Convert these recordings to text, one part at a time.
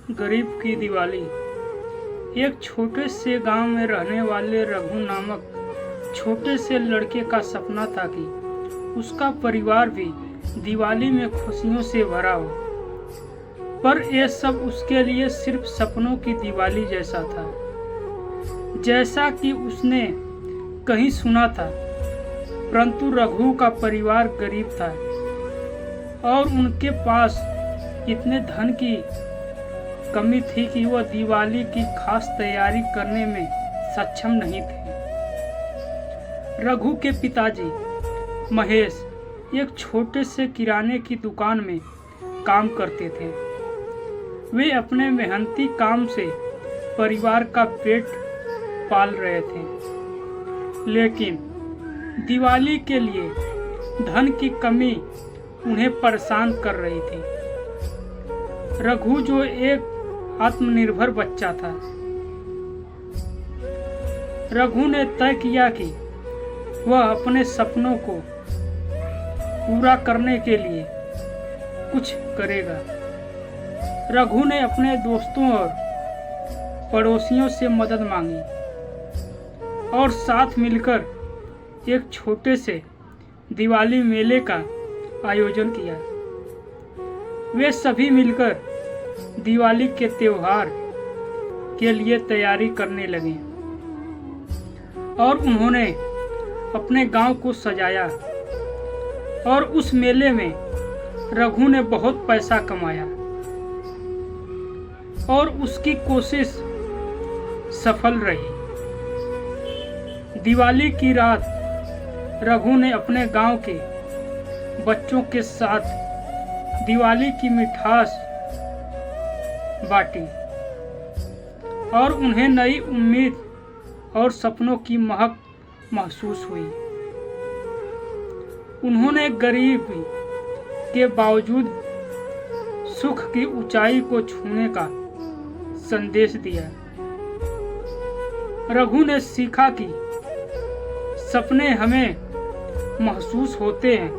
गरीब की दिवाली। एक छोटे से गांव में रहने वाले रघु नामक छोटे से लड़के का सपना था कि उसका परिवार भी दिवाली में खुशियों से भरा हो, पर यह सब उसके लिए सिर्फ सपनों की दिवाली जैसा था। जैसा कि उसने कहीं सुना था, परंतु रघु का परिवार गरीब था और उनके पास इतने धन की कमी थी कि वह दिवाली की खास तैयारी करने में सक्षम नहीं थे। रघु के पिताजी महेश एक छोटे से किराने की दुकान में काम करते थे। वे अपने मेहनती काम से परिवार का पेट पाल रहे थे, लेकिन दिवाली के लिए धन की कमी उन्हें परेशान कर रही थी। रघु जो एक आत्मनिर्भर बच्चा था, रघु ने तय किया कि वह अपने सपनों को पूरा करने के लिए कुछ करेगा। रघु ने अपने दोस्तों और पड़ोसियों से मदद मांगी और साथ मिलकर एक छोटे से दिवाली मेले का आयोजन किया। वे सभी मिलकर दिवाली के त्योहार के लिए तैयारी करने लगे और उन्होंने अपने गांव को सजाया और उस मेले में रघु ने बहुत पैसा कमाया और उसकी कोशिश सफल रही। दिवाली की रात रघु ने अपने गांव के बच्चों के साथ दिवाली की मिठास बांटी और उन्हें नई उम्मीद और सपनों की महक महसूस हुई। उन्होंने गरीबी के बावजूद सुख की ऊंचाई को छूने का संदेश दिया। रघु ने सीखा कि सपने हमें महसूस होते हैं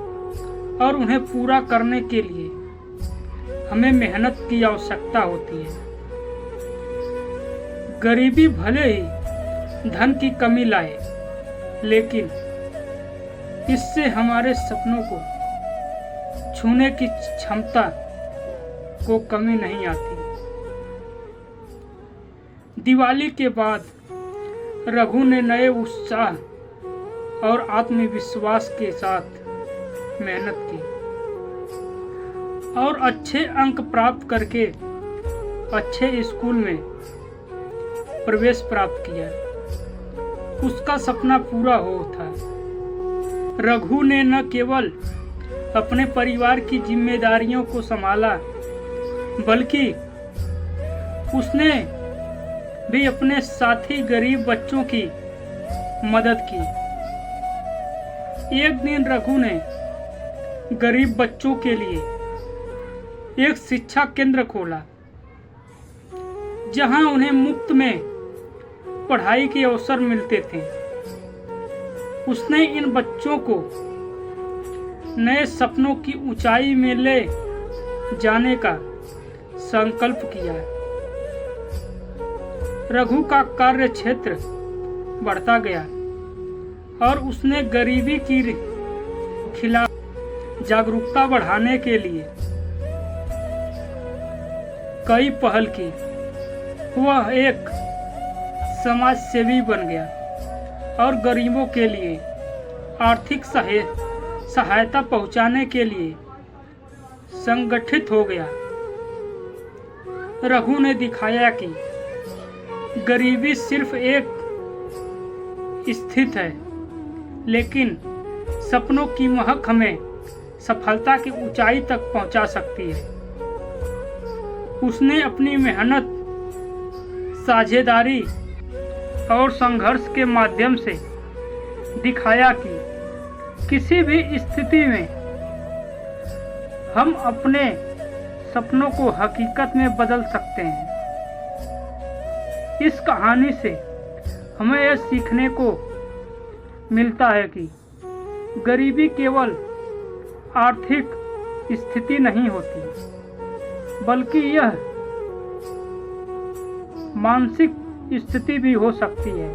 और उन्हें पूरा करने के लिए हमें मेहनत की आवश्यकता होती है। गरीबी भले ही धन की कमी लाए, लेकिन इससे हमारे सपनों को छूने की क्षमता को कमी नहीं आती। दिवाली के बाद रघु ने नए उत्साह और आत्मविश्वास के साथ मेहनत की और अच्छे अंक प्राप्त करके अच्छे स्कूल में प्रवेश प्राप्त किया। उसका सपना पूरा हो था। रघु ने न केवल अपने परिवार की जिम्मेदारियों को संभाला, बल्कि उसने भी अपने साथी गरीब बच्चों की मदद की। एक दिन रघु ने गरीब बच्चों के लिए एक शिक्षा केंद्र खोला, जहां उन्हें मुफ्त में पढ़ाई के अवसर मिलते थे। उसने इन बच्चों को नए सपनों की ऊंचाई में ले जाने का संकल्प किया। रघु का कार्य क्षेत्र बढ़ता गया और उसने गरीबी की खिलाफ जागरूकता बढ़ाने के लिए कई पहल की। वह एक समाज सेवी बन गया और गरीबों के लिए आर्थिक सहायता पहुंचाने के लिए संगठित हो गया। रघु ने दिखाया कि गरीबी सिर्फ एक स्थिति है, लेकिन सपनों की महक हमें सफलता की ऊंचाई तक पहुंचा सकती है। उसने अपनी मेहनत, साझेदारी और संघर्ष के माध्यम से दिखाया कि किसी भी स्थिति में हम अपने सपनों को हकीकत में बदल सकते हैं। इस कहानी से हमें यह सीखने को मिलता है कि गरीबी केवल आर्थिक स्थिति नहीं होती, बल्कि यह मानसिक स्थिति भी हो सकती है।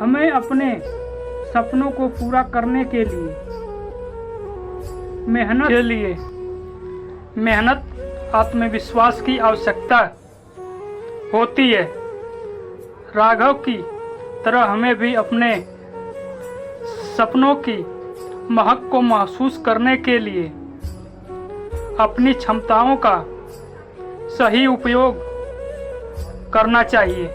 हमें अपने सपनों को पूरा करने के लिए मेहनत आत्मविश्वास की आवश्यकता होती है। राघव की तरह हमें भी अपने सपनों की महक को महसूस करने के लिए अपनी क्षमताओं का सही उपयोग करना चाहिए।